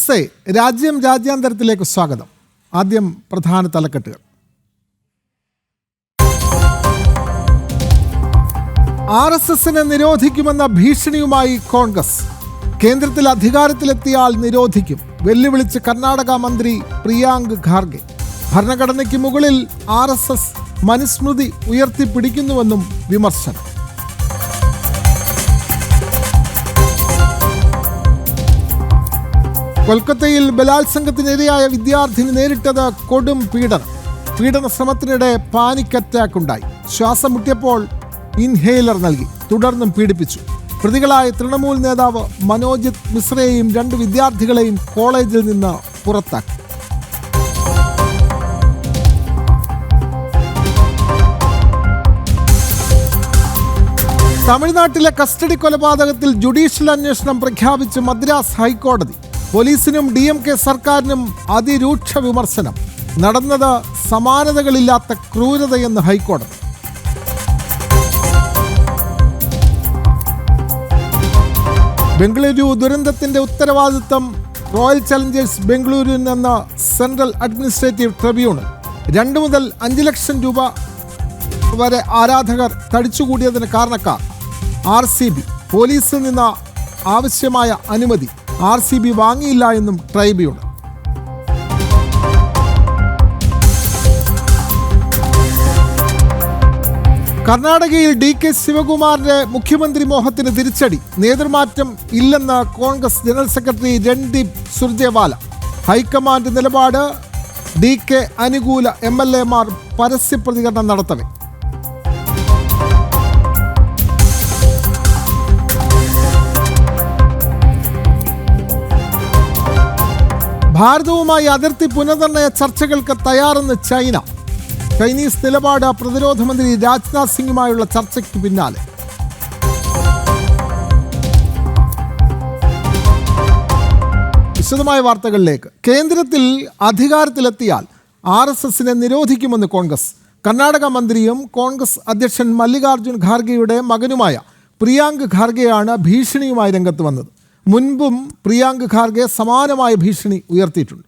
നമസ്തേ. രാജ്യാന്തരത്തിലേക്ക് സ്വാഗതം. ആദ്യം പ്രധാന തലക്കെട്ടുകൾ. RSSനെ നിരോധിക്കുമെന്ന ഭീഷണിയുമായി കോൺഗ്രസ്. കേന്ദ്രത്തിൽ അധികാരത്തിലെത്തിയാൽ നിരോധിക്കും. വെല്ലുവിളിച്ച് കർണാടക മന്ത്രി പ്രിയാങ്ക് ഖാർഗെ. ഭരണഘടനയ്ക്ക് മുകളിൽ RSS മനുസ്മൃതി ഉയർത്തിപ്പിടിക്കുന്നുവെന്നും വിമർശനം. കൊൽക്കത്തയിൽ ബലാത്സംഗത്തിനിരയായ വിദ്യാർത്ഥിനി നേരിട്ടത് കൊടും പീഡന ശ്രമത്തിനിടെ പാനിക് അറ്റാക്ക് ഉണ്ടായി. ശ്വാസം മുട്ടിയപ്പോൾ ഇൻഹേലർ നൽകി, തുടർന്നും പീഡിപ്പിച്ചു. പ്രതികളായ തൃണമൂൽ നേതാവ് മനോജിത് മിശ്രയെയും 2 വിദ്യാർത്ഥികളെയും കോളേജിൽ നിന്ന് പുറത്താക്കി. തമിഴ്നാട്ടിലെ കസ്റ്റഡി കൊലപാതകത്തിൽ ജുഡീഷ്യൽ അന്വേഷണം പ്രഖ്യാപിച്ച് മദ്രാസ് ഹൈക്കോടതി. പോലീസിനും DMK സർക്കാരിനും അതിരൂക്ഷ വിമർശനം. നടന്നത് സമാനതകളില്ലാത്ത ക്രൂരതയെന്ന് ഹൈക്കോടതി. ബംഗളൂരു ദുരന്തത്തിന്റെ ഉത്തരവാദിത്തം റോയൽ ചലഞ്ചേഴ്സ് ബംഗളൂരുവിനെന്ന സെൻട്രൽ അഡ്മിനിസ്ട്രേറ്റീവ് ട്രിബ്യൂണൽ. 2 മുതൽ 5 ലക്ഷം രൂപ വരെ ആരാധകർ തടിച്ചുകൂടിയതിന് കാരണക്കാർ RCB. പോലീസിൽ നിന്ന് ആവശ്യമായ അനുമതി RCB വാങ്ങിയില്ല എന്നും ട്രൈബ്യൂണൽ. കർണാടകയിൽ DK ശിവകുമാറിന്റെ മുഖ്യമന്ത്രി മോഹത്തിന് തിരിച്ചടി. നേതൃമാറ്റം ഇല്ലെന്ന് Congress general secretary Randeep Surjewala. High command നിലപാട് DK അനുകൂല MLA-മാർ പരസ്യ പ്രതികരണം നടത്തവേ. ഭാരതവുമായി അതിർത്തി പുനർനിർണയ ചർച്ചകൾക്ക് തയ്യാറെന്ന് ചൈന. ചൈനീസ് നിലപാട് പ്രതിരോധ മന്ത്രി രാജ്നാഥ് സിംഗുമായുള്ള ചർച്ചയ്ക്ക് പിന്നാലെ. വിശദമായ വാർത്തകളിലേക്ക്. കേന്ദ്രത്തിൽ അധികാരത്തിലെത്തിയാൽ RSSനെ നിരോധിക്കുമെന്ന് കോൺഗ്രസ്. കർണാടക മന്ത്രിയും കോൺഗ്രസ് അധ്യക്ഷൻ മല്ലികാർജുൻ ഖാർഗെയുടെ മകനുമായ പ്രിയാങ്ക് ഖാർഗെയാണ് ഭീഷണിയുമായി രംഗത്ത് വന്നത്. മുൻപും പ്രിയാങ്ക് ഖാർഗെ സമാനമായ ഭീഷണി ഉയർത്തിയിട്ടുണ്ട്.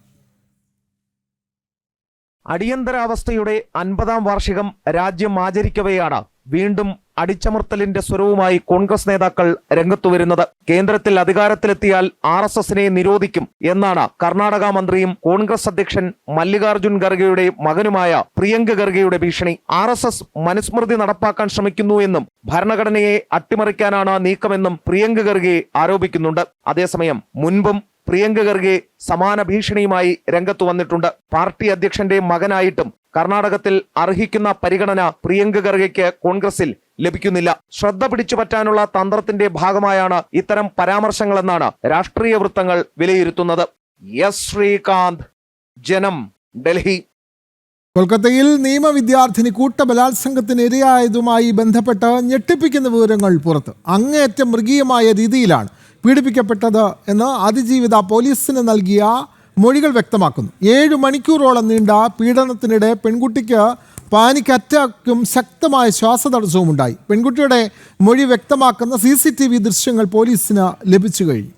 അടിയന്തരാവസ്ഥയുടെ 50-ാം വാർഷികം രാജ്യം ആചരിക്കവെയാണ് വീണ്ടും അടിച്ചമർത്തലിന്റെ സ്വരവുമായി കോൺഗ്രസ് നേതാക്കൾ രംഗത്തുവരുന്നത്. കേന്ദ്രത്തിൽ അധികാരത്തിലെത്തിയാൽ RSSനെ നിരോധിക്കും എന്നാണ് കർണാടക മന്ത്രിയും കോൺഗ്രസ് അധ്യക്ഷൻ മല്ലികാർജുൻ ഖർഗെയുടെ മകനുമായ പ്രിയങ്ക് ഖർഗെയുടെ ഭീഷണി. RSS മനുസ്മൃതി നടപ്പാക്കാൻ ശ്രമിക്കുന്നു എന്നും ഭരണഘടനയെ അട്ടിമറിക്കാനാണ് നീക്കമെന്നും പ്രിയങ്ക് ഖർഗെ ആരോപിക്കുന്നുണ്ട്. അതേസമയം മുൻപും പ്രിയങ്ക് ഖർഗെ സമാന ഭീഷണിയുമായി രംഗത്തു വന്നിട്ടുണ്ട്. പാർട്ടി അധ്യക്ഷന്റെ മകനായിട്ടും കർണാടകത്തിൽ അർഹിക്കുന്ന പരിഗണന പ്രിയങ്ക് ഖർഗെക്ക് കോൺഗ്രസിൽ ലഭിക്കുന്നില്ല. ശ്രദ്ധ പിടിച്ചുപറ്റാനുള്ള തന്ത്രത്തിന്റെ ഭാഗമായാണ് ഇത്തരം പരാമർശങ്ങളെന്നാണ് രാഷ്ട്രീയ വൃത്തങ്ങൾ വിലയിരുത്തുന്നത്. എസ് ശ്രീകാന്ത്, ജനം, ഡൽഹി. കൊൽക്കത്തയിൽ നിയമവിദ്യാർത്ഥിനി കൂട്ടബലാത്സംഗത്തിന് ഇരയായതുമായി ബന്ധപ്പെട്ട് ഞെട്ടിപ്പിക്കുന്ന വിവരങ്ങൾ പുറത്ത്. അങ്ങേയറ്റം മൃഗീയമായ രീതിയിലാണ് പീഡിപ്പിക്കപ്പെട്ടത് എന്ന് അതിജീവിത പോലീസിന് നൽകിയ മൊഴികൾ വ്യക്തമാക്കുന്നു. 7 മണിക്കൂറോളം നീണ്ട പീഡനത്തിനിടെ പെൺകുട്ടിക്ക് പാനിക് അറ്റാക്കും ശക്തമായ ശ്വാസതടസ്സവും ഉണ്ടായി. പെൺകുട്ടിയുടെ മൊഴി വ്യക്തമാക്കുന്ന CCTV ദൃശ്യങ്ങൾ പോലീസിന് ലഭിച്ചു കഴിഞ്ഞു.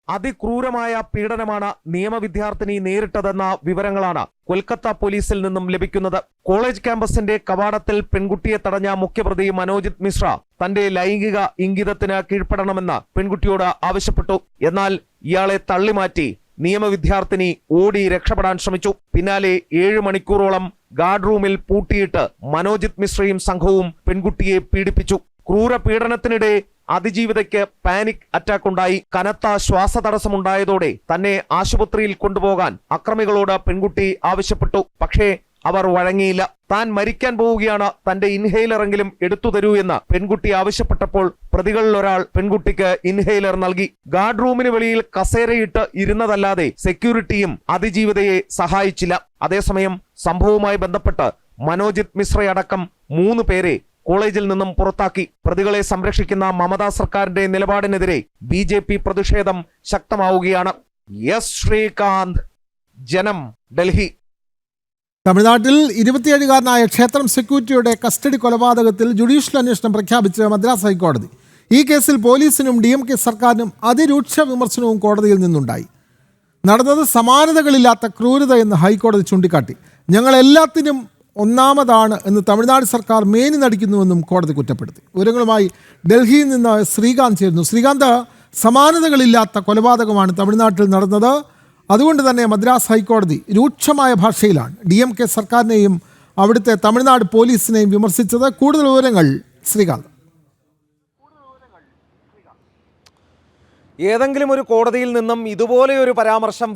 അതിക്രൂരമായ പീഡനമാണ് നിയമവിദ്യാർത്ഥിനി നേരിട്ടതെന്ന വിവരങ്ങളാണ് കൊൽക്കത്ത പോലീസിൽ നിന്നും ലഭിക്കുന്നത്. കോളേജ് ക്യാമ്പസിന്റെ കവാടത്തിൽ പെൺകുട്ടിയെ തടഞ്ഞ മുഖ്യപ്രതി മനോജിത് മിശ്ര തന്റെ ലൈംഗിക ഇംഗിതത്തിന് കീഴ്പ്പെടണമെന്ന് പെൺകുട്ടിയോട് ആവശ്യപ്പെട്ടു. എന്നാൽ ഇയാളെ തള്ളിമാറ്റി നിയമവിദ്യാർത്ഥിനി ഓടി രക്ഷപ്പെടാൻ ശ്രമിച്ചു. പിന്നാലെ 7 മണിക്കൂറോളം ഗാർഡ് റൂമിൽ പൂട്ടിയിട്ട് മനോജിത് മിശ്രയും സംഘവും പെൺകുട്ടിയെ പീഡിപ്പിച്ചു. ക്രൂര പീഡനത്തിനിടെ അതിജീവിതയ്ക്ക് പാനിക് അറ്റാക്ക് ഉണ്ടായി. കനത്ത ശ്വാസതടസ്സമുണ്ടായതോടെ തന്നെ ആശുപത്രിയിൽ കൊണ്ടുപോകാൻ അക്രമികളോട് പെൺകുട്ടി ആവശ്യപ്പെട്ടു. പക്ഷേ അവർ വഴങ്ങിയില്ല. താൻ മരിക്കാൻ പോവുകയാണ്, തന്റെ ഇൻഹേലറെങ്കിലും എടുത്തു തരൂ എന്ന് പെൺകുട്ടി ആവശ്യപ്പെട്ടപ്പോൾ പ്രതികളിൽ ഒരാൾ പെൺകുട്ടിക്ക് ഇൻഹേലർ നൽകി. ഗാർഡ് റൂമിന് വെളിയിൽ കസേരയിട്ട് ഇരുന്നതല്ലാതെ സെക്യൂരിറ്റിയും അതിജീവിതയെ സഹായിച്ചില്ല. അതേസമയം സംഭവവുമായി ബന്ധപ്പെട്ട് മനോജിത് മിശ്രയടക്കം 3 പേരെ കോളേജിൽ നിന്നും പുറത്താക്കി. പ്രതികളെ സംരക്ഷിക്കുന്ന മമതാ സർക്കാരിന്റെ നിലപാടിനെതിരെ BJP പ്രതിഷേധം ശക്തമാവുകയാണ്. എസ് ശ്രീകാന്ത്, ജനം, ഡൽഹി. തമിഴ്നാട്ടിൽ 27-കാരനായ ക്ഷേത്രം സെക്യൂരിറ്റിയുടെ കസ്റ്റഡി കൊലപാതകത്തിൽ ജുഡീഷ്യൽ അന്വേഷണം പ്രഖ്യാപിച്ച് മദ്രാസ് ഹൈക്കോടതി. ഈ കേസിൽ പോലീസിനും DMK സർക്കാരിനും അതിരൂക്ഷ വിമർശനവും കോടതിയിൽ നിന്നുണ്ടായി. നടന്നത് സമാനതകളില്ലാത്ത ക്രൂരത എന്ന് ഹൈക്കോടതി ചൂണ്ടിക്കാട്ടി. ഞങ്ങളെല്ലാത്തിനും ഒന്നാമതാണ് എന്ന് തമിഴ്നാട് സർക്കാർ മേനി നടിക്കുന്നുവെന്നും കോടതി കുറ്റപ്പെടുത്തി. വിവരങ്ങളുമായി ഡൽഹിയിൽ നിന്ന് ശ്രീകാന്ത് ചേരുന്നു. ശ്രീകാന്ത്, സമാനതകളില്ലാത്ത കൊലപാതകമാണ് തമിഴ്നാട്ടിൽ നടന്നത്. അതുകൊണ്ട് തന്നെ മദ്രാസ് ഹൈക്കോടതി രൂക്ഷമായ ഭാഷയിലാണ് DMK സർക്കാരിനെയും അവിടുത്തെ തമിഴ്നാട് പോലീസിനെയും വിമർശിച്ചത്. കൂടുതൽ വിവരങ്ങൾ ശ്രീകാന്ത്. ഏതെങ്കിലും ഒരു കോടതിയിൽ നിന്നും ഇതുപോലെ ഒരു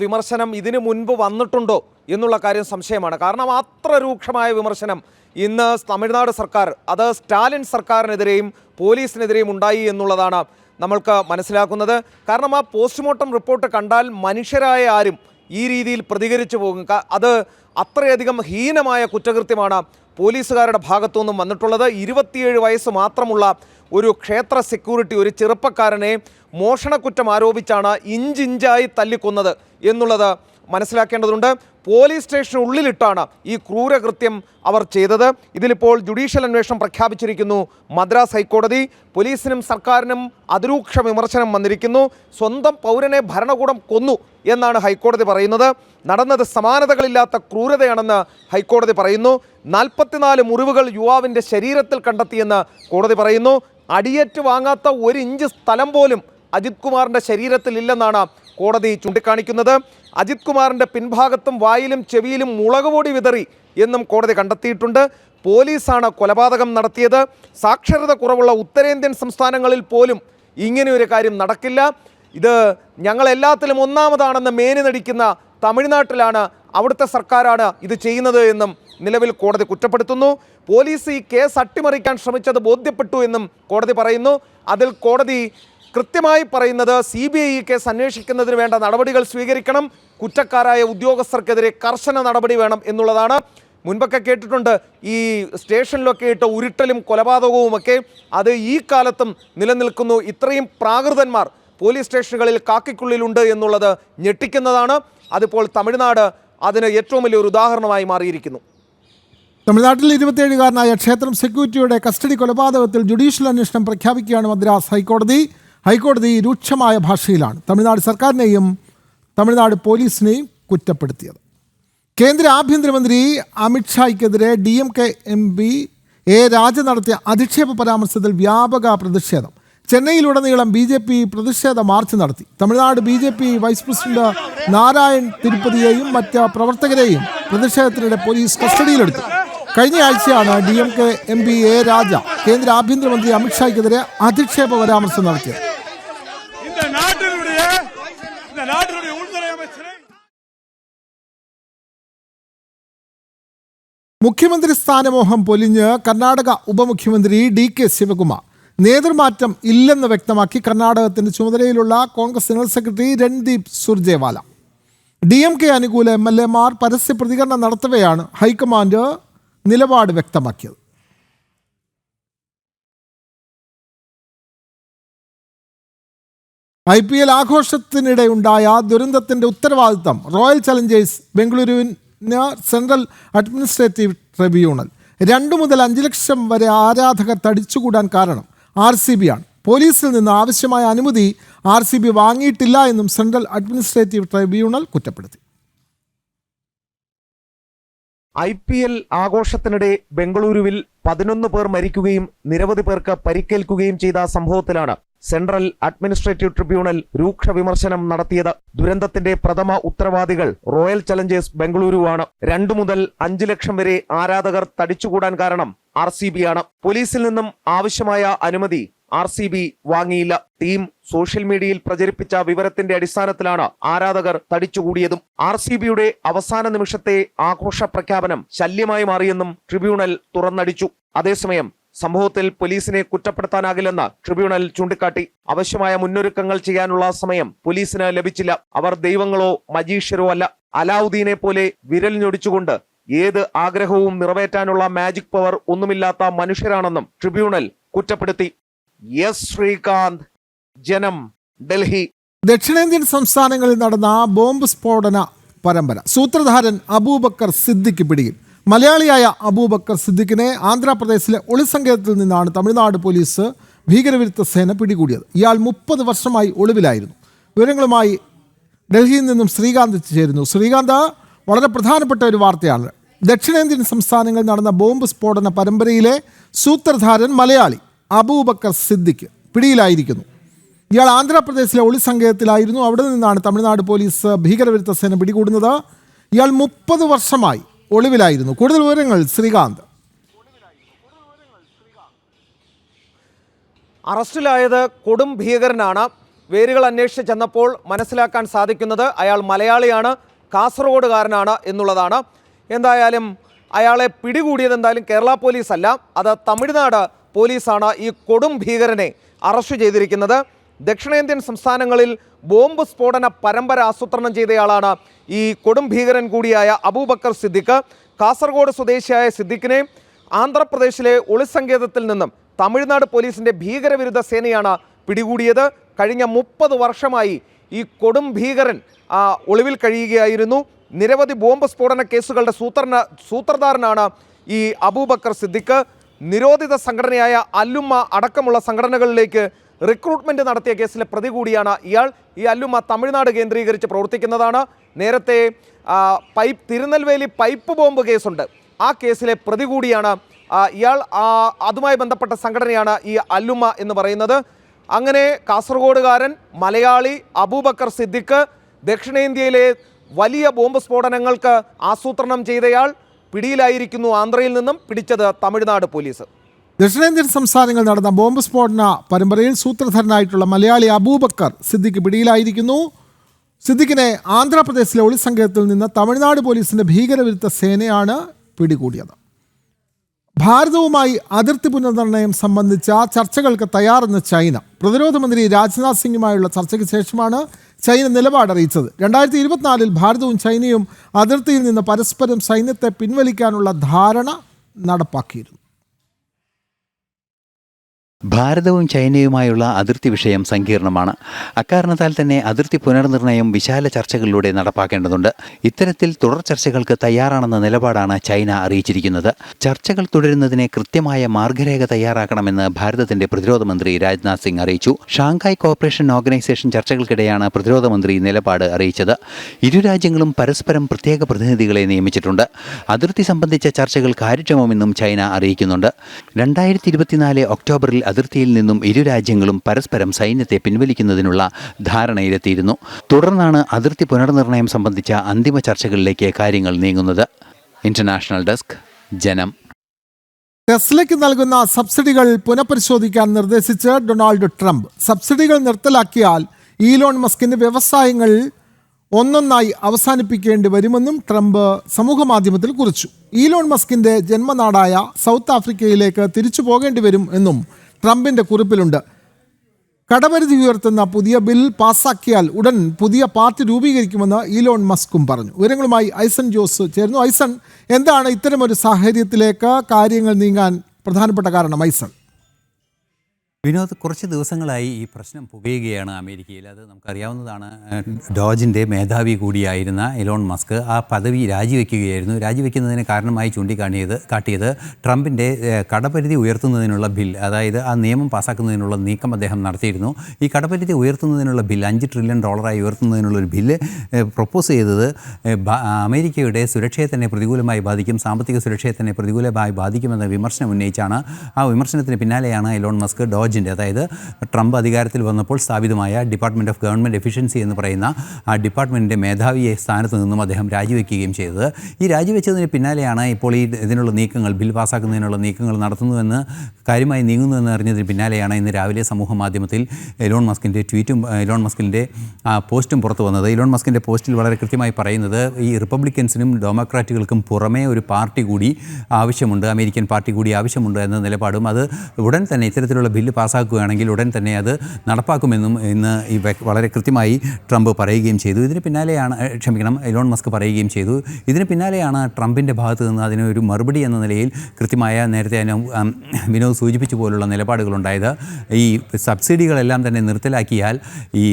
വിമർശനം ഇതിനു മുൻപ് വന്നിട്ടുണ്ടോ എന്നുള്ള കാര്യം സംശയമാണ്. കാരണം അത്ര രൂക്ഷമായ വിമർശനം ഇന്ന് തമിഴ്നാട് സർക്കാർ, അത് സ്റ്റാലിൻ സർക്കാരിനെതിരെയും പോലീസിനെതിരെയും ഉണ്ടായി എന്നുള്ളതാണ് നമ്മൾക്ക് മനസ്സിലാക്കുന്നത്. കാരണം ആ പോസ്റ്റ്മോർട്ടം റിപ്പോർട്ട് കണ്ടാൽ മനുഷ്യരായ ആരും ഈ രീതിയിൽ പ്രതികരിച്ചു പോകും. അത് അത്രയധികം ഹീനമായ കുറ്റകൃത്യമാണ് പോലീസുകാരുടെ ഭാഗത്തുനിന്നും വന്നിട്ടുള്ളത്. 27 വയസ്സ് മാത്രമുള്ള ഒരു ക്ഷേത്ര സെക്യൂരിറ്റി, ഒരു ചെറുപ്പക്കാരനെ മോഷണക്കുറ്റം ആരോപിച്ചാണ് ഇഞ്ചിഞ്ചായി തല്ലിക്കൊന്നത് എന്നുള്ളത് മനസ്സിലാക്കേണ്ടതുണ്ട്. പോലീസ് സ്റ്റേഷനുള്ളിലിട്ടാണ് ഈ ക്രൂരകൃത്യം അവർ ചെയ്തത്. ഇതിലിപ്പോൾ ജുഡീഷ്യൽ അന്വേഷണം പ്രഖ്യാപിച്ചിരിക്കുന്നു മദ്രാസ് ഹൈക്കോടതി. പോലീസിനും സർക്കാരിനും അതിരൂക്ഷ വിമർശനം വന്നിരിക്കുന്നു. സ്വന്തം പൗരനെ ഭരണകൂടം കൊന്നു എന്നാണ് ഹൈക്കോടതി പറയുന്നത്. നടന്നത് സമാനതകളില്ലാത്ത ക്രൂരതയാണെന്ന് ഹൈക്കോടതി പറയുന്നു. 44 മുറിവുകൾ യുവാവിൻ്റെ ശരീരത്തിൽ കണ്ടെത്തിയെന്ന് കോടതി പറയുന്നു. അടിയേറ്റ് വാങ്ങാത്ത 1 ഇഞ്ച് സ്ഥലം പോലും അജിത് കുമാറിൻ്റെ ശരീരത്തിൽ ഇല്ലെന്നാണ് കോടതി ചൂണ്ടിക്കാണിക്കുന്നത്. അജിത് കുമാറിൻ്റെ പിൻഭാഗത്തും വായിലും ചെവിയിലും മുളകുപൊടി വിതറി എന്നും കോടതി കണ്ടെത്തിയിട്ടുണ്ട്. പോലീസാണ് കൊലപാതകം നടത്തിയത്. സാക്ഷരത കുറവുള്ള ഉത്തരേന്ത്യൻ സംസ്ഥാനങ്ങളിൽ പോലും ഇങ്ങനെയൊരു കാര്യം നടക്കില്ല. ഇത് ഞങ്ങളെല്ലാത്തിലും ഒന്നാമതാണെന്ന് മേനി നടിക്കുന്ന തമിഴ്നാട്ടിലാണ്, അവിടുത്തെ സർക്കാരാണ് ഇത് ചെയ്യുന്നത് എന്നും നിലവിൽ കോടതി കുറ്റപ്പെടുത്തുന്നു. പോലീസ് ഈ കേസ് അട്ടിമറിക്കാൻ ശ്രമിച്ചത് ബോധ്യപ്പെട്ടു എന്നും കോടതി പറയുന്നു. അതിൽ കോടതി കൃത്യമായി പറയുന്നത് CBI ഈ കേസ് അന്വേഷിക്കുന്നതിന് വേണ്ട നടപടികൾ സ്വീകരിക്കണം, കുറ്റക്കാരായ ഉദ്യോഗസ്ഥർക്കെതിരെ കർശന നടപടി വേണം എന്നുള്ളതാണ്. മുൻപൊക്കെ കേട്ടിട്ടുണ്ട് ഈ സ്റ്റേഷനിലൊക്കെ ഇട്ട ഉരുട്ടലും കൊലപാതകവുമൊക്കെ, അത് ഈ കാലത്തും നിലനിൽക്കുന്നു. ഇത്രയും പ്രാകൃതന്മാർ പോലീസ് സ്റ്റേഷനുകളിൽ കാക്കിക്കുള്ളിലുണ്ട് എന്നുള്ളത് ഞെട്ടിക്കുന്നതാണ്. അതിപ്പോൾ തമിഴ്നാട് അതിന് ഏറ്റവും വലിയൊരു ഉദാഹരണമായി മാറിയിരിക്കുന്നു. തമിഴ്നാട്ടിൽ 27-കാരനായ ക്ഷേത്രം സെക്യൂരിറ്റിയുടെ കസ്റ്റഡി കൊലപാതകത്തിൽ ജുഡീഷ്യൽ അന്വേഷണം പ്രഖ്യാപിക്കുകയാണ് മദ്രാസ് ഹൈക്കോടതി. ഹൈക്കോടതി രൂക്ഷമായ ഭാഷയിലാണ് തമിഴ്നാട് സർക്കാരിനെയും തമിഴ്നാട് പോലീസിനെയും കുറ്റപ്പെടുത്തിയത്. കേന്ദ്ര ആഭ്യന്തരമന്ത്രി അമിത്ഷായ്ക്കെതിരെ DMK MP A. രാജ നടത്തിയ അധിക്ഷേപ പരാമർശത്തിൽ വ്യാപക പ്രതിഷേധം. ചെന്നൈയിലുടനീളം BJP പ്രതിഷേധ മാർച്ച് നടത്തി. Tamil Nadu BJP vice president Narayan തിരുപ്പതിയെയും മറ്റ് പ്രവർത്തകരെയും പ്രതിഷേധത്തിനിടെ പോലീസ് കസ്റ്റഡിയിലെടുത്തു. കഴിഞ്ഞ ആഴ്ചയാണ് DMK MP A. രാജ കേന്ദ്ര ആഭ്യന്തരമന്ത്രി അമിത്ഷായ്ക്കെതിരെ അധിക്ഷേപ പരാമർശം നടത്തിയത്. മുഖ്യമന്ത്രി സ്ഥാനമോഹം പൊലിഞ്ഞ് കർണാടക ഉപമുഖ്യമന്ത്രി DK ശിവകുമാർ. നേതൃമാറ്റം ഇല്ലെന്ന് വ്യക്തമാക്കി കർണാടകത്തിന്റെ ചുമതലയിലുള്ള Congress general secretary Randeep Surjewala. DMK അനുകൂല MLA-മാർ പരസ്യ പ്രതികരണം നടത്തവെയാണ് ഹൈക്കമാൻഡ് നിലപാട് വ്യക്തമാക്കിയത്. IPL ആഘോഷത്തിനിടെ ഉണ്ടായ ദുരന്തത്തിന്റെ ഉത്തരവാദിത്തം റോയൽ ചലഞ്ചേഴ്സ് ബംഗളൂരുവിന് സെൻട്രൽ അഡ്മിനിസ്ട്രേറ്റീവ് ട്രിബ്യൂണൽ. 2 മുതൽ 5 ലക്ഷം വരെ ആരാധകർ തടിച്ചുകൂടാൻ കാരണം RCB ആണ്. പോലീസിൽ നിന്ന് ആവശ്യമായ അനുമതി RCB വാങ്ങിയിട്ടില്ല എന്നും സെൻട്രൽ അഡ്മിനിസ്ട്രേറ്റീവ് ട്രിബ്യൂണൽ കുറ്റപ്പെടുത്തി. IPL ആഘോഷത്തിനിടെ ബംഗളൂരുവിൽ 11 പേർ മരിക്കുകയും നിരവധി പേർക്ക് പരിക്കേൽക്കുകയും ചെയ്ത സംഭവത്തിലാണ് സെൻട്രൽ അഡ്മിനിസ്ട്രേറ്റീവ് ട്രിബ്യൂണൽ രൂക്ഷ വിമർശനം നടത്തിയത്. ദുരന്തത്തിന്റെ പ്രഥമ ഉത്തരവാദികൾ റോയൽ ചലഞ്ചേഴ്സ് ബംഗളൂരുവാണ്. 2 മുതൽ 5 ലക്ഷം വരെ ആരാധകർ തടിച്ചുകൂടാൻ കാരണം RCB ആണ്. പോലീസിൽ നിന്നും ആവശ്യമായ അനുമതി RCB വാങ്ങിയില്ല. ടീം സോഷ്യൽ മീഡിയയിൽ പ്രചരിപ്പിച്ച വിവരത്തിന്റെ അടിസ്ഥാനത്തിലാണ് ആരാധകർ തടിച്ചുകൂടിയതും. RCBയുടെ അവസാന നിമിഷത്തെ ആഘോഷ പ്രഖ്യാപനം ശല്യമായി മാറിയെന്നും ട്രിബ്യൂണൽ തുറന്നടിച്ചു. അതേസമയം സംഭവത്തിൽ പോലീസിനെ കുറ്റപ്പെടുത്താനാകില്ലെന്ന് ട്രിബ്യൂണൽ ചൂണ്ടിക്കാട്ടി. ആവശ്യമായ മുന്നൊരുക്കങ്ങൾ ചെയ്യാനുള്ള സമയം പോലീസിന് ലഭിച്ചില്ല. അവർ ദൈവങ്ങളോ മജീഷ്യരോ അല്ല. അലാവുദ്ദീനെ പോലെ വിരൽ ഞൊടിച്ചുകൊണ്ട് ഏത് ആഗ്രഹവും നിറവേറ്റാനുള്ള മാജിക് പവർ ഒന്നുമില്ലാത്ത മനുഷ്യരാണെന്നും ട്രിബ്യൂണൽ കുറ്റപ്പെടുത്തി. എസ് ശ്രീകാന്ത്, ജനം, ഡൽഹി. ദക്ഷിണേന്ത്യൻ സംസ്ഥാനങ്ങളിൽ നടന്ന ബോംബ് സ്ഫോടന പരമ്പര. സൂത്രധാരൻ അബൂബക്കർ സിദ്ദിഖ് പിടിയിൽ. മലയാളിയായ അബൂബക്കർ സിദ്ദിഖിനെ ആന്ധ്രാപ്രദേശിലെ ഒളിസങ്കേതത്തിൽ നിന്നാണ് തമിഴ്നാട് പോലീസ് ഭീകരവിരുദ്ധ സേന പിടികൂടിയത്. ഇയാൾ 30 വർഷമായി ഒളിവിലായിരുന്നു. വിവരങ്ങളുമായി ഡൽഹിയിൽ നിന്നും ശ്രീകാന്ത് ചേരുന്നു. ശ്രീകാന്ത്, വളരെ പ്രധാനപ്പെട്ട ഒരു വാർത്തയാണ്. ദക്ഷിണേന്ത്യൻ സംസ്ഥാനങ്ങളിൽ നടന്ന ബോംബ് സ്ഫോടന പരമ്പരയിലെ സൂത്രധാരൻ മലയാളി അബൂബക്കർ സിദ്ദിഖ് പിടിയിലായിരിക്കുന്നു. ഇയാൾ ആന്ധ്രാപ്രദേശിലെ ഒളിസങ്കേതത്തിലായിരുന്നു. അവിടെ നിന്നാണ് തമിഴ്നാട് പോലീസ് ഭീകരവിരുദ്ധ സേന പിടികൂടുന്നത്. ഇയാൾ 30 വർഷമായി ഒളിവിലായിരുന്നു. കൂടുതൽ വിവരങ്ങൾ ശ്രീകാന്ത്. അറസ്റ്റിലായത് കൊടും ഭീകരനാണ്. വേരുകൾ അന്വേഷിച്ച് ചെന്നപ്പോൾ മനസ്സിലാക്കാൻ സാധിക്കുന്നത് അയാൾ മലയാളിയാണ്, കാസർഗോഡുകാരനാണ് എന്നുള്ളതാണ്. എന്തായാലും അയാളെ പിടികൂടിയത് എന്തായാലും കേരള പോലീസ് അല്ല, അത് തമിഴ്നാട് പോലീസാണ് ഈ കൊടും ഭീകരനെ അറസ്റ്റ് ചെയ്തിരിക്കുന്നത്. ദക്ഷിണേന്ത്യൻ സംസ്ഥാനങ്ങളിൽ ബോംബ് സ്ഫോടന പരമ്പര ആസൂത്രണം ചെയ്തയാളാണ് ഈ കൊടും ഭീകരൻ കൂടിയായ അബൂബക്കർ സിദ്ദിഖ്. കാസർഗോഡ് സ്വദേശിയായ സിദ്ദിഖിനെ ആന്ധ്രാപ്രദേശിലെ ഒളിസങ്കേതത്തിൽ നിന്നും തമിഴ്നാട് പോലീസിൻ്റെ ഭീകരവിരുദ്ധ സേനയാണ് പിടികൂടിയത്. കഴിഞ്ഞ 30 വർഷമായി ഈ കൊടും ഭീകരൻ ഒളിവിൽ കഴിയുകയായിരുന്നു. നിരവധി ബോംബ് സ്ഫോടന കേസുകളുടെ സൂത്രധാരനാണ് ഈ അബൂബക്കർ സിദ്ദിഖ്. നിരോധിത സംഘടനയായ അല്ലുമ്മ അടക്കമുള്ള സംഘടനകളിലേക്ക് റിക്രൂട്ട്മെൻറ്റ് നടത്തിയ കേസിലെ പ്രതി കൂടിയാണ് ഇയാൾ. ഈ അല്ലുമ്മ തമിഴ്നാട് കേന്ദ്രീകരിച്ച് പ്രവർത്തിക്കുന്നതാണ്. നേരത്തെ തിരുനെൽവേലി പൈപ്പ് ബോംബ് കേസുണ്ട്, ആ കേസിലെ പ്രതി കൂടിയാണ് ഇയാൾ. അതുമായി ബന്ധപ്പെട്ട സംഘടനയാണ് ഈ അല്ലുമ്മ എന്ന് പറയുന്നത്. അങ്ങനെ കാസർഗോഡുകാരൻ മലയാളി അബൂബക്കർ സിദ്ദിഖ് ദക്ഷിണേന്ത്യയിലെ വലിയ ബോംബ് സ്ഫോടനങ്ങൾക്ക് ആസൂത്രണം ചെയ്തയാൾ പിടിയിലായിരിക്കുന്നു. ആന്ധ്രയിൽ നിന്നും പിടിച്ചത് തമിഴ്നാട് പോലീസ്. ദക്ഷിണേന്ത്യൻ സംസ്ഥാനങ്ങളിൽ നടന്ന ബോംബ് സ്ഫോടന പരമ്പരയിൽ സൂത്രധാരനായിട്ടുള്ള മലയാളി അബൂബക്കർ സിദ്ദിഖ് പിടിയിലായിരിക്കുന്നു. സിദ്ദിഖിനെ ആന്ധ്രാപ്രദേശിലെ ഒളിസങ്കേതത്തിൽ നിന്ന് തമിഴ്നാട് പോലീസിന്റെ ഭീകരവിരുദ്ധ സേനയാണ് പിടികൂടിയത്. ഭാരതവുമായി അതിർത്തി പുനർനിർണയം സംബന്ധിച്ച ചർച്ചകൾക്ക് തയ്യാറെന്ന് ചൈന. പ്രതിരോധ മന്ത്രി രാജ്നാഥ് സിംഗുമായുള്ള ചർച്ചയ്ക്ക് ശേഷമാണ് ചൈന നിലപാടറിയിച്ചത്. 2024 ഭാരതവും ചൈനയും അതിർത്തിയിൽ നിന്ന് പരസ്പരം സൈന്യത്തെ പിൻവലിക്കാനുള്ള ധാരണ നടപ്പാക്കിയിരുന്നു. ഭാരതവും ചൈനയുമായുള്ള അതിർത്തി വിഷയം സങ്കീർണമാണ്. അക്കാരണത്താൽ തന്നെ അതിർത്തി പുനർനിർണയം വിശാല ചർച്ചകളിലൂടെ നടപ്പാക്കേണ്ടതുണ്ട്. ഇത്തരത്തിൽ തുടർ ചർച്ചകൾക്ക് തയ്യാറാണെന്ന നിലപാടാണ് ചൈന അറിയിച്ചിരിക്കുന്നത്. ചർച്ചകൾ തുടരുന്നതിനെ കൃത്യമായ മാർഗരേഖ തയ്യാറാക്കണമെന്ന് ഭാരതത്തിന്റെ പ്രതിരോധ മന്ത്രി രാജ്നാഥ് സിംഗ് അറിയിച്ചു. ഷാങ്ഹായ് കോർപ്പറേഷൻ ഓർഗനൈസേഷൻ ചർച്ചകൾക്കിടെയാണ് പ്രതിരോധ മന്ത്രി നിലപാട് അറിയിച്ചത്. ഇരു രാജ്യങ്ങളും പരസ്പരം പ്രത്യേക പ്രതിനിധികളെ നിയമിച്ചിട്ടുണ്ട്. അതിർത്തി സംബന്ധിച്ച ചർച്ചകൾ കാര്യക്ഷമമെന്നും ചൈന അറിയിക്കുന്നുണ്ട്. 2024 ഒക്ടോബറിൽ അതിർത്തിയിൽ നിന്നും ഇരു രാജ്യങ്ങളും പരസ്പരം സൈന്യത്തെ പിൻവലിക്കുന്നതിനുള്ള ധാരണയിലെത്തിയിരുന്നു. തുടർന്നാണ് അതിർത്തി പുനർനിർണയം സംബന്ധിച്ച അന്തിമ ചർച്ചകളിലേക്ക് കാര്യങ്ങൾ നീങ്ങുന്നത്. ഇന്റർനാഷണൽ ഡെസ്ക്, ജനം. ടെസ്ലയ്ക്ക് നൽകുന്ന സബ്സിഡികൾ പുനഃപരിശോധിക്കാൻ നിർദ്ദേശിച്ച് ഡൊണാൾഡ് ട്രംപ്. സബ്സിഡികൾ നിർത്തലാക്കിയാൽ ഈലോൺ മസ്കിന്റെ വ്യവസായങ്ങൾ ഒന്നൊന്നായി അവസാനിപ്പിക്കേണ്ടി വരുമെന്നും ട്രംപ് സമൂഹമാധ്യമത്തിൽ കുറിച്ചു. ഈലോൺ മസ്കിന്റെ ജന്മനാടായ സൗത്ത് ആഫ്രിക്കയിലേക്ക് തിരിച്ചു പോകേണ്ടി വരും എന്നും ട്രംപിന്റെ കുറിപ്പിലുണ്ട്. കടപരിധി ഉയർത്തുന്ന പുതിയ ബിൽ പാസാക്കിയാൽ ഉടൻ പുതിയ പാർട്ടി രൂപീകരിക്കുമെന്ന് ഈലോൺ മസ്കും പറഞ്ഞു. വിവരങ്ങളുമായി ഐസൺ ജോസ് ചേർന്നു. ഐസൺ, എന്താണ് ഇത്തരമൊരു സാഹചര്യത്തിലേക്ക് കാര്യങ്ങൾ നീങ്ങാൻ പ്രധാനപ്പെട്ട കാരണം? ഐസൺ. വിനോദ്, കുറച്ച് ദിവസങ്ങളായി ഈ പ്രശ്നം പുകയുകയാണ് അമേരിക്കയിൽ. അത് നമുക്കറിയാവുന്നതാണ്. ഡോജിൻ്റെ മേധാവി കൂടിയായിരുന്ന എലോൺ മസ്ക് ആ പദവി രാജിവെക്കുകയായിരുന്നു. രാജിവെക്കുന്നതിന് കാരണമായി കാട്ടിയത് ട്രംപിൻ്റെ കടപരിധി ഉയർത്തുന്നതിനുള്ള ബിൽ, അതായത് ആ നിയമം പാസ്സാക്കുന്നതിനുള്ള നീക്കം അദ്ദേഹം നടത്തിയിരുന്നു. ഈ കടപരിധി ഉയർത്തുന്നതിനുള്ള ബിൽ, $5 ട്രില്യൺ ഉയർത്തുന്നതിനുള്ളൊരു ബില്ല് പ്രൊപ്പോസ് ചെയ്തത് അമേരിക്കയുടെ സുരക്ഷയെ തന്നെ പ്രതികൂലമായി ബാധിക്കും, സാമ്പത്തിക സുരക്ഷയെ തന്നെ പ്രതികൂലമായി ബാധിക്കുമെന്ന വിമർശനം ഉന്നയിച്ചാണ്. ആ വിമർശനത്തിന് പിന്നാലെയാണ് എലോൺ മസ്ക് അതായത് ട്രംപ് അധികാരത്തിൽ വന്നപ്പോൾ സ്ഥാപിതമായ ഡിപ്പാർട്ട്മെൻറ്റ് ഓഫ് ഗവൺമെൻറ് എഫിഷ്യൻസി എന്ന് പറയുന്ന ആ ഡിപ്പാർട്ട്മെൻറ്റിൻ്റെ മേധാവിയെ സ്ഥാനത്ത് നിന്നും അദ്ദേഹം രാജിവെക്കുകയും ചെയ്തത്. ഈ രാജിവെച്ചതിന് പിന്നാലെയാണ് ഇപ്പോൾ ഇതിനുള്ള നീക്കങ്ങൾ, ബിൽ പാസ്സാക്കുന്നതിനുള്ള നീക്കങ്ങൾ നടത്തുന്നുവെന്ന് കാര്യമായി നീങ്ങുന്നുവെന്ന് അറിഞ്ഞതിന് പിന്നാലെയാണ് ഇന്ന് രാവിലെ സമൂഹ മാധ്യമത്തിൽ എലോൺ മസ്കിൻ്റെ പോസ്റ്റും പുറത്തു വന്നത്. എലോൺ മസ്കിൻ്റെ പോസ്റ്റിൽ വളരെ കൃത്യമായി പറയുന്നത് ഈ റിപ്പബ്ലിക്കൻസിനും ഡെമോക്രാറ്റുകൾക്കും പുറമേ ഒരു പാർട്ടി കൂടി ആവശ്യമുണ്ട്, അമേരിക്കൻ പാർട്ടി കൂടി ആവശ്യമുണ്ട് എന്ന നിലപാടും, അത് ഉടൻ തന്നെ ഇത്തരത്തിലുള്ള ബില്ല് പാസ്സാക്കുകയാണെങ്കിൽ ഉടൻ തന്നെ അത് നടപ്പാക്കുമെന്നും ഇന്ന് വളരെ കൃത്യമായി ട്രംപ് പറയുകയും ചെയ്തു. ഇതിന് പിന്നാലെയാണ് എലോൺ മസ്ക് പറയുകയും ചെയ്തു. ഇതിന് പിന്നാലെയാണ് ട്രംപിൻ്റെ ഭാഗത്ത് നിന്ന് അതിനൊരു മറുപടി എന്ന നിലയിൽ കൃത്യമായ, നേരത്തെ വിനോദ് സൂചിപ്പിച്ചു പോലുള്ള നിലപാടുകളുണ്ടായത്. ഈ സബ്സിഡികളെല്ലാം തന്നെ നിർത്തലാക്കിയാൽ ഈ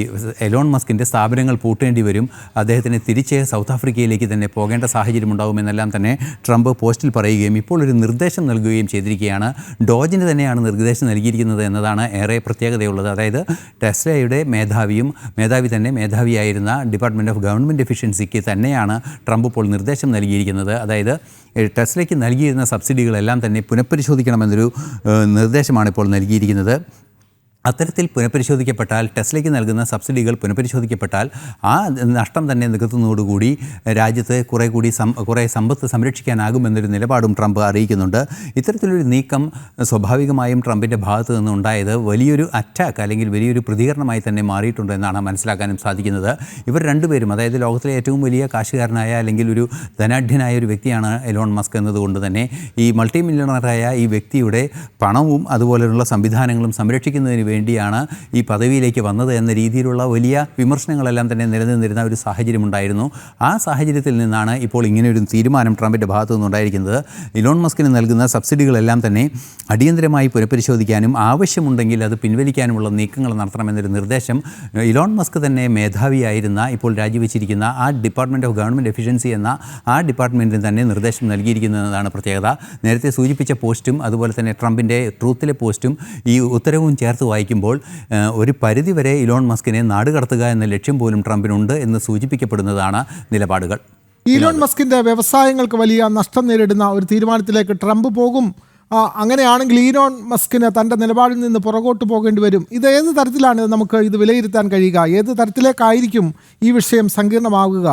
എലോൺ മസ്കിൻ്റെ സ്ഥാപനങ്ങൾ പൂട്ടേണ്ടി വരും, അദ്ദേഹത്തിന് തിരിച്ച് സൗത്ത് ആഫ്രിക്കയിലേക്ക് തന്നെ പോകേണ്ട സാഹചര്യം ഉണ്ടാകുമെന്നെല്ലാം തന്നെ ട്രംപ് പോസ്റ്റിൽ പറയുകയും ഇപ്പോൾ ഒരു നിർദ്ദേശം നൽകുകയും ചെയ്തിരിക്കുകയാണ്. ഡോജിന് തന്നെയാണ് നിർദ്ദേശം നൽകിയിരിക്കുന്നത് എന്ന എന്നതാണ് ഏറെ പ്രത്യേകതയുള്ളത്. അതായത് ടെസ്ലയുടെ മേധാവിയായിരുന്ന ഡിപ്പാർട്ട്മെൻറ്റ് ഓഫ് ഗവൺമെൻറ് എഫിഷ്യൻസിക്ക് തന്നെയാണ് ട്രംപ് ഇപ്പോൾ നിർദ്ദേശം നൽകിയിരിക്കുന്നത്. അതായത് ടെസ്ലയ്ക്ക് നൽകിയിരുന്ന സബ്സിഡികളെല്ലാം തന്നെ പുനഃപരിശോധിക്കണമെന്നൊരു നിർദ്ദേശമാണ് ഇപ്പോൾ നൽകിയിരിക്കുന്നത്. അത്തരത്തിൽ പുനഃപരിശോധിക്കപ്പെട്ടാൽ, ടെസ്ലയ്ക്ക് നൽകുന്ന സബ്സിഡികൾ പുനഃപരിശോധിക്കപ്പെട്ടാൽ ആ നഷ്ടം തന്നെ നികത്തുന്നതോടുകൂടി രാജ്യത്ത് കുറേ സമ്പത്ത് സംരക്ഷിക്കാനാകുമെന്നൊരു നിലപാടും ട്രംപ് അറിയിക്കുന്നുണ്ട്. ഇത്തരത്തിലൊരു നീക്കം സ്വാഭാവികമായും ട്രംപിൻ്റെ ഭാഗത്തു നിന്നുണ്ടായത് വലിയൊരു അറ്റാക്ക് അല്ലെങ്കിൽ വലിയൊരു പ്രതികരണമായി തന്നെ മാറിയിട്ടുണ്ട് എന്നാണ് മനസ്സിലാക്കാനും സാധിക്കുന്നത്. ഇവർ രണ്ടുപേരും, അതായത് ലോകത്തിലെ ഏറ്റവും വലിയ കാശുകാരനായ അല്ലെങ്കിൽ ഒരു ധനാഢ്യനായ ഒരു വ്യക്തിയാണ് എലോൺ മസ്ക് എന്നതുകൊണ്ട് തന്നെ ഈ മൾട്ടി മില്യണറായ ഈ വ്യക്തിയുടെ പണവും അതുപോലെയുള്ള സംവിധാനങ്ങളും സംരക്ഷിക്കുന്നതിന് വേണ്ടിയാണ് ഈ പദവിയിലേക്ക് വന്നത് എന്ന രീതിയിലുള്ള വലിയ വിമർശനങ്ങളെല്ലാം തന്നെ നിലനിന്നിരുന്ന ഒരു സാഹചര്യമുണ്ടായിരുന്നു. ആ സാഹചര്യത്തിൽ നിന്നാണ് ഇപ്പോൾ ഇങ്ങനെയൊരു തീരുമാനം ട്രംപിൻ്റെ ഭാഗത്തു നിന്നുണ്ടായിരിക്കുന്നത്. ഇലോൺ മസ്കിന് നൽകുന്ന സബ്സിഡികളെല്ലാം തന്നെ അടിയന്തരമായി പുനഃപരിശോധിക്കാനും ആവശ്യമുണ്ടെങ്കിൽ അത് പിൻവലിക്കാനുമുള്ള നീക്കങ്ങൾ നടത്തണമെന്നൊരു നിർദ്ദേശം ഇലോൺ മസ്ക് തന്നെ മേധാവിയായിരുന്ന, ഇപ്പോൾ രാജിവെച്ചിരിക്കുന്ന ആ ഡിപ്പാർട്ട്മെൻറ്റ് ഓഫ് ഗവൺമെൻറ് എഫിഷ്യൻസി എന്ന ആ ഡിപ്പാർട്ട്മെൻറ്റിന് തന്നെ നിർദ്ദേശം നൽകിയിരിക്കുന്നതാണ് പ്രത്യേകത. നേരത്തെ സൂചിപ്പിച്ച പോസ്റ്റും അതുപോലെ തന്നെ ട്രംപിൻ്റെ ട്രൂത്തിലെ പോസ്റ്റും ഈ ഉത്തരവും ചേർത്ത് വായിക്കുമ്പോൾ ഒരു പരിധിവരെ ഇലോൺ മസ്കിനെ നാടുകടത്തുക എന്ന ലക്ഷ്യം പോലും ട്രംപിനുണ്ട് എന്ന് സൂചിപ്പിക്കപ്പെടുന്നതാണ് നിലപാടുകൾ. ഇലോൺ മസ്കിന്റെ വ്യവസായങ്ങൾക്ക് വലിയ നഷ്ടം നേരിടുന്ന ഒരു തീരുമാനത്തിലേക്ക് ട്രംപ് പോകും. അങ്ങനെയാണെങ്കിൽ ഇലോൺ മസ്കിന് തൻ്റെ നിലപാടിൽ നിന്ന് പുറകോട്ട് പോകേണ്ടി വരും. ഇത് ഏത് തരത്തിലാണ് നമുക്ക് ഇത് വിലയിരുത്താൻ കഴിയുക? ഏത് തരത്തിലേക്കായിരിക്കും ഈ വിഷയം സങ്കീർണമാകുക?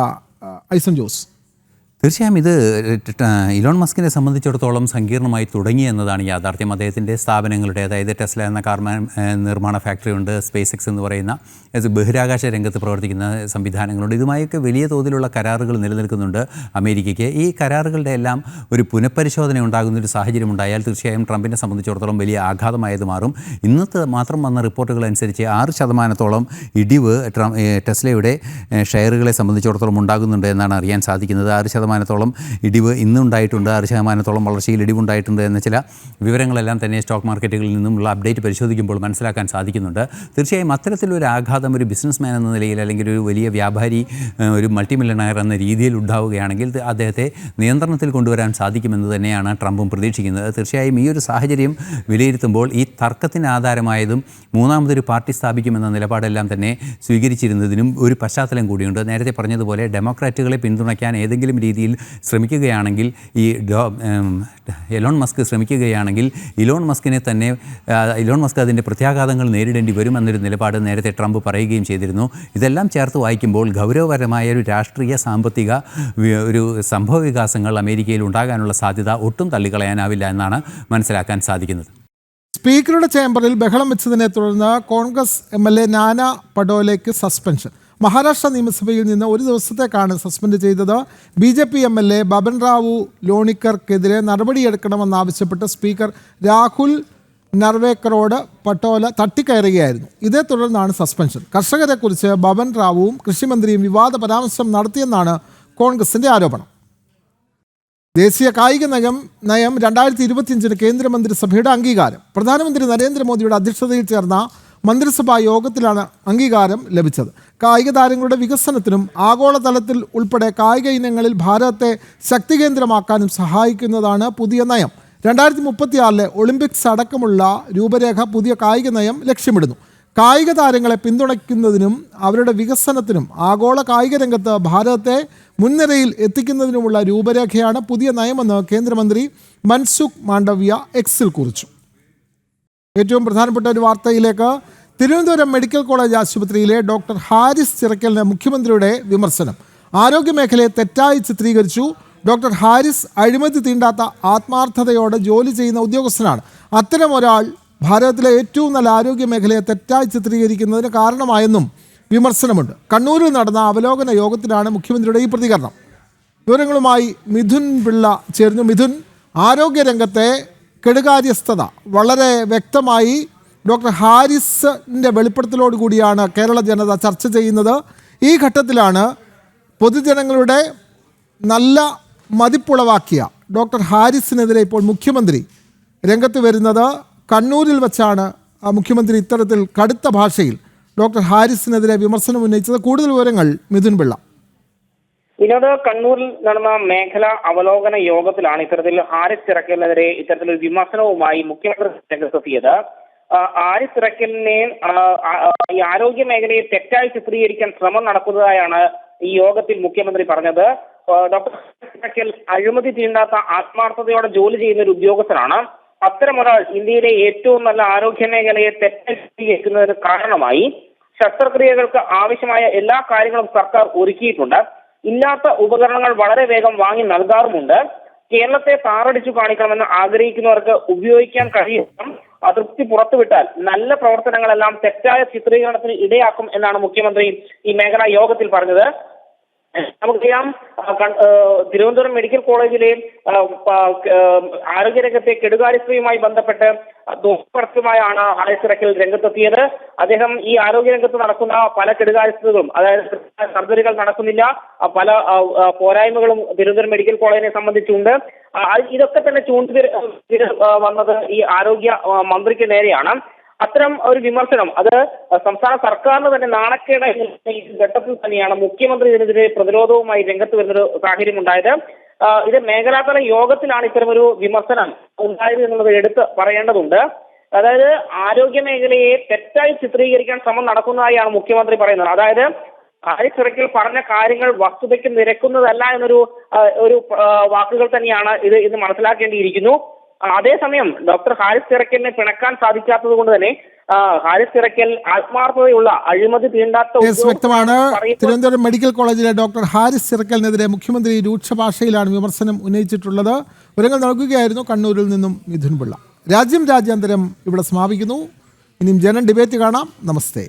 ഐസൻ ജോസ്. തീർച്ചയായും ഇത് ഇലോൺ മസ്കിനെ സംബന്ധിച്ചിടത്തോളം സങ്കീർണമായി തുടങ്ങി എന്നതാണ് യാഥാർത്ഥ്യം. അദ്ദേഹത്തിൻ്റെ സ്ഥാപനങ്ങളുടെ, അതായത് ടെസ്ല എന്ന കാർ നിർമ്മാണ ഫാക്ടറി ഉണ്ട്, സ്പേസ് എക്സ് എന്ന് പറയുന്ന ബഹിരാകാശ രംഗത്ത് പ്രവർത്തിക്കുന്ന സംവിധാനങ്ങളുണ്ട്. ഇതുമായൊക്കെ വലിയ തോതിലുള്ള കരാറുകൾ നിലനിൽക്കുന്നുണ്ട് അമേരിക്കയ്ക്ക്. ഈ കരാറുകളുടെ എല്ലാം ഒരു പുനഃപരിശോധന ഉണ്ടാകുന്നൊരു സാഹചര്യം ഉണ്ടായാൽ തീർച്ചയായും ട്രംപിനെ സംബന്ധിച്ചിടത്തോളം വലിയ ആഘാതമായത് മാറും. ഇന്നത്തെ മാത്രം വന്ന റിപ്പോർട്ടുകൾ അനുസരിച്ച് 6% ഇടിവ് ടെസ്ലയുടെ ഷെയറുകളെ സംബന്ധിച്ചിടത്തോളം ഉണ്ടാകുന്നുണ്ട് എന്നാണ് അറിയാൻ സാധിക്കുന്നത്. 6% ഇടിവ് ഇന്നുണ്ടായിട്ടുണ്ട്, 6% വളർച്ചയിൽ ഇടിവുണ്ടായിട്ടുണ്ട് എന്ന ചില വിവരങ്ങളെല്ലാം തന്നെ സ്റ്റോക്ക് മാർക്കറ്റുകളിൽ നിന്നുമുള്ള അപ്ഡേറ്റ് പരിശോധിക്കുമ്പോൾ മനസ്സിലാക്കാൻ സാധിക്കുന്നുണ്ട്. തീർച്ചയായും അത്തരത്തിലൊരു ആഘാതം ഒരു ബിസിനസ് മാൻ എന്ന നിലയിൽ അല്ലെങ്കിൽ ഒരു വലിയ വ്യാപാരി, ഒരു മൾട്ടി മില്യണയർ എന്ന രീതിയിൽ ഉണ്ടാവുകയാണെങ്കിൽ അദ്ദേഹത്തെ നിയന്ത്രണത്തിൽ കൊണ്ടുവരാൻ സാധിക്കുമെന്ന് തന്നെയാണ് ട്രംപും പ്രതീക്ഷിക്കുന്നത്. തീർച്ചയായും ഈ ഒരു സാഹചര്യം വിലയിരുത്തുമ്പോൾ ഈ തർക്കത്തിന് ആധാരമായതും മൂന്നാമതൊരു പാർട്ടി സ്ഥാപിക്കുമെന്ന നിലപാടെല്ലാം തന്നെ സ്വീകരിച്ചിരുന്നതിനും ഒരു പശ്ചാത്തലം കൂടിയുണ്ട്. നേരത്തെ പറഞ്ഞതുപോലെ ഡെമോക്രാറ്റുകളെ പിന്തുണയ്ക്കാൻ ഏതെങ്കിലും രീതിയിൽ ശ്രമിക്കുകയാണെങ്കിൽ, ഈ എലോൺ മസ്ക് ശ്രമിക്കുകയാണെങ്കിൽ ഇലോൺ മസ്ക് അതിൻ്റെ പ്രത്യാഘാതങ്ങൾ നേരിടേണ്ടി വരുമെന്നൊരു നിലപാട് നേരത്തെ ട്രംപ് പറയുകയും ചെയ്തിരുന്നു. ഇതെല്ലാം ചേർത്ത് വായിക്കുമ്പോൾ ഗൗരവപരമായ ഒരു രാഷ്ട്രീയ സാമ്പത്തിക ഒരു സംഭവ വികാസങ്ങൾ അമേരിക്കയിൽ ഉണ്ടാകാനുള്ള സാധ്യത ഒട്ടും തള്ളിക്കളയാനാവില്ല എന്നാണ് മനസ്സിലാക്കാൻ സാധിക്കുന്നത്. സ്പീക്കറുടെ ചേംബറിൽ ബഹളം വെച്ചതിനെ തുടർന്ന് കോൺഗ്രസ് MLA നാന പടോലെക്ക് സസ്പെൻഷൻ. മഹാരാഷ്ട്ര നിയമസഭയിൽ നിന്ന് ഒരു ദിവസത്തേക്കാണ് സസ്പെൻഡ് ചെയ്തത്. BJP MLA ബബൻ റാവു ലോണിക്കർക്കെതിരെ നടപടിയെടുക്കണമെന്നാവശ്യപ്പെട്ട് സ്പീക്കർ രാഹുൽ നർവേക്കറോട് പട്ടോല തട്ടിക്കയറുകയായിരുന്നു. ഇതേ തുടർന്നാണ് സസ്പെൻഷൻ. കർഷകരെക്കുറിച്ച് ബബൻ റാവുവും കൃഷിമന്ത്രിയും വിവാദ പരാമർശം നടത്തിയെന്നാണ് കോൺഗ്രസിന്റെ ആരോപണം. ദേശീയ കായിക നയം 2025 കേന്ദ്രമന്ത്രിസഭയുടെ അംഗീകാരം. പ്രധാനമന്ത്രി നരേന്ദ്രമോദിയുടെ അധ്യക്ഷതയിൽ ചേർന്ന മന്ത്രിസഭാ യോഗത്തിലാണ് അംഗീകാരം ലഭിച്ചത്. കായിക താരങ്ങളുടെ വികസനത്തിനും ആഗോളതലത്തിൽ ഉൾപ്പെടെ കായിക ഇനങ്ങളിൽ ഭാരതത്തെ ശക്തികേന്ദ്രമാക്കാനും സഹായിക്കുന്നതാണ് പുതിയ നയം. 2036 ഒളിമ്പിക്സ് അടക്കമുള്ള രൂപരേഖ പുതിയ കായിക നയം ലക്ഷ്യമിടുന്നു. കായിക താരങ്ങളെ പിന്തുണയ്ക്കുന്നതിനും അവരുടെ വികസനത്തിനും ആഗോള കായിക രംഗത്ത് ഭാരതത്തെ മുൻനിരയിൽ എത്തിക്കുന്നതിനുമുള്ള രൂപരേഖയാണ് പുതിയ നയമെന്ന് കേന്ദ്രമന്ത്രി മൻസുഖ് മാണ്ഡവ്യ എക്സിൽ കുറിച്ചു. ഏറ്റവും പ്രധാനപ്പെട്ട ഒരു വാർത്തയിലേക്ക്. തിരുവനന്തപുരം മെഡിക്കൽ കോളേജ് ആശുപത്രിയിലെ ഡോക്ടർ ഹാരിസ് ചിറക്കലിന് മുഖ്യമന്ത്രിയുടെ വിമർശനം. ആരോഗ്യമേഖലയെ തെറ്റായി ചിത്രീകരിച്ചു. ഡോക്ടർ ഹാരിസ് അഴിമതി തീണ്ടാത്ത ആത്മാർത്ഥതയോടെ ജോലി ചെയ്യുന്ന ഉദ്യോഗസ്ഥനാണ്. അത്തരം ഒരാൾ ഭാരതത്തിലെ ഏറ്റവും നല്ല ആരോഗ്യ മേഖലയെ തെറ്റായി ചിത്രീകരിക്കുന്നതിന് കാരണമായെന്നും വിമർശനമുണ്ട്. കണ്ണൂരിൽ നടന്ന അവലോകന യോഗത്തിലാണ് മുഖ്യമന്ത്രിയുടെ ഈ പ്രതികരണം. വിവരങ്ങളുമായി മിഥുൻ പിള്ള ചേർന്നു. മിഥുൻ, ആരോഗ്യരംഗത്തെ കെടുകാര്യസ്ഥത വളരെ വ്യക്തമായി ഡോക്ടർ ഹാരിസിൻ്റെ വെളിപ്പെടുത്തലോടുകൂടിയാണ് കേരള ജനത ചർച്ച ചെയ്യുന്നത്. ഈ ഘട്ടത്തിലാണ് പൊതുജനങ്ങളുടെ നല്ല മതിപ്പുളവാക്കിയ ഡോക്ടർ ഹാരിസിനെതിരെ ഇപ്പോൾ മുഖ്യമന്ത്രി രംഗത്ത് വരുന്നത്. കണ്ണൂരിൽ വെച്ചാണ് മുഖ്യമന്ത്രി ഇത്തരത്തിൽ കടുത്ത ഭാഷയിൽ ഡോക്ടർ ഹാരിസിനെതിരെ വിമർശനം ഉന്നയിച്ചത്. കൂടുതൽ വിവരങ്ങൾ മിഥുൻ പിള്ള. വിനോദ്, കണ്ണൂരിൽ നടന്ന മേഖലാ അവലോകന യോഗത്തിലാണ് ഇത്തരത്തിൽ ഹാരിസ് ചിറക്കലിനെതിരെ ഇത്തരത്തിലൊരു വിമർശനവുമായി മുഖ്യമന്ത്രി രംഗത്തെത്തിയത്. ഹാരിസ് തിരക്കലിനെ ഈ ആരോഗ്യ മേഖലയെ തെറ്റായി ചിത്രീകരിക്കാൻ ശ്രമം നടക്കുന്നതായാണ് ഈ യോഗത്തിൽ മുഖ്യമന്ത്രി പറഞ്ഞത്. ഡോക്ടർ തിരക്കൽ അഴിമതി തീണ്ടാത്ത ആത്മാർത്ഥതയോടെ ജോലി ചെയ്യുന്ന ഒരു ഉദ്യോഗസ്ഥനാണ്. അത്തരമൊരാൾ ഇന്ത്യയിലെ ഏറ്റവും നല്ല ആരോഗ്യ മേഖലയെ തെറ്റായി ചിത്രീകരിക്കുന്നതിന് കാരണമായി. ശസ്ത്രക്രിയകൾക്ക് ആവശ്യമായ എല്ലാ കാര്യങ്ങളും സർക്കാർ ഒരുക്കിയിട്ടുണ്ട്. ഇല്ലാത്ത ഉപകരണങ്ങൾ വളരെ വേഗം വാങ്ങി നൽകാറുമുണ്ട്. കേരളത്തെ താറടിച്ചു കാണിക്കണമെന്ന് ആഗ്രഹിക്കുന്നവർക്ക് ഉപയോഗിക്കാൻ കഴിയും. അതൃപ്തി പുറത്തുവിട്ടാൽ നല്ല പ്രവർത്തനങ്ങളെല്ലാം തെറ്റായ ചിത്രീകരണത്തിന് ഇടയാക്കും എന്നാണ് മുഖ്യമന്ത്രി ഈ മേഖലാ യോഗത്തിൽ പറഞ്ഞത്. നമുക്കറിയാം, തിരുവനന്തപുരം മെഡിക്കൽ കോളേജിലെ ആരോഗ്യരംഗത്തെ കെടുകാര്യസ്ഥതയുമായി ബന്ധപ്പെട്ട് ദോഷപരമായാണ് ഹാരിസ് തിരക്കൽ രംഗത്തെത്തിയത്. അദ്ദേഹം ഈ ആരോഗ്യരംഗത്ത് നടക്കുന്ന പല കെടുകാര്യസ്ഥതകളും, അതായത് സർജറികൾ നടക്കുന്നില്ല, പല പോരായ്മകളും തിരുവനന്തപുരം മെഡിക്കൽ കോളേജിനെ സംബന്ധിച്ചുണ്ട്. ഇതൊക്കെ തന്നെ വന്നത് ഈ ആരോഗ്യ മന്ത്രിക്ക് നേരെയാണ്. അത്തരം ഒരു വിമർശനം അത് സംസ്ഥാന സർക്കാരിന് തന്നെ നാണക്കേട് ഈ ഘട്ടത്തിൽ തന്നെയാണ് മുഖ്യമന്ത്രി ഇതിനെതിരെ പ്രതിരോധവുമായി രംഗത്ത് വരുന്നൊരു സാഹചര്യം ഉണ്ടായത്. ഇത് മേഖലാതല യോഗത്തിലാണ് ഇത്തരമൊരു വിമർശനം ഉണ്ടായത് എന്നുള്ളത് എടുത്ത് പറയേണ്ടതുണ്ട്. അതായത് ആരോഗ്യ മേഖലയെ തെറ്റായി ചിത്രീകരിക്കാൻ ശ്രമം നടക്കുന്നതായാണ് മുഖ്യമന്ത്രി പറയുന്നത്. അതായത് ഹാരിസ് തിരക്കൽ പറഞ്ഞ കാര്യങ്ങൾ വസ്തുതയ്ക്ക് നിരക്കുന്നതല്ല എന്നൊരു വാക്കുകൾ തന്നെയാണ് ഇത് മനസ്സിലാക്കേണ്ടിയിരിക്കുന്നു. അതേസമയം ഡോക്ടർ ഹാരിസ് തിരക്കലിനെ പിണക്കാൻ സാധിക്കാത്തത് കൊണ്ട് തന്നെ ഹാരിസ് തിരക്കൽ ആത്മാർത്ഥതയുള്ള അഴിമതി തീണ്ടാത്ത വ്യക്തമാണ്. തിരുവനന്തപുരം മെഡിക്കൽ കോളേജിലെ ഡോക്ടർ ഹാരിസ് തിരക്കലിനെതിരെ മുഖ്യമന്ത്രി രൂക്ഷ ഭാഷയിലാണ് വിമർശനം ഉന്നയിച്ചിട്ടുള്ളത്. വിവരങ്ങൾ നൽകുകയായിരുന്നു കണ്ണൂരിൽ നിന്നും മിഥുൻ പിള്ള. രാജ്യാന്തരം ഇവിടെ സമാപിക്കുന്നു. ഇനിയും ജനം ഡിബേറ്റ് കാണാം. നമസ്തേ.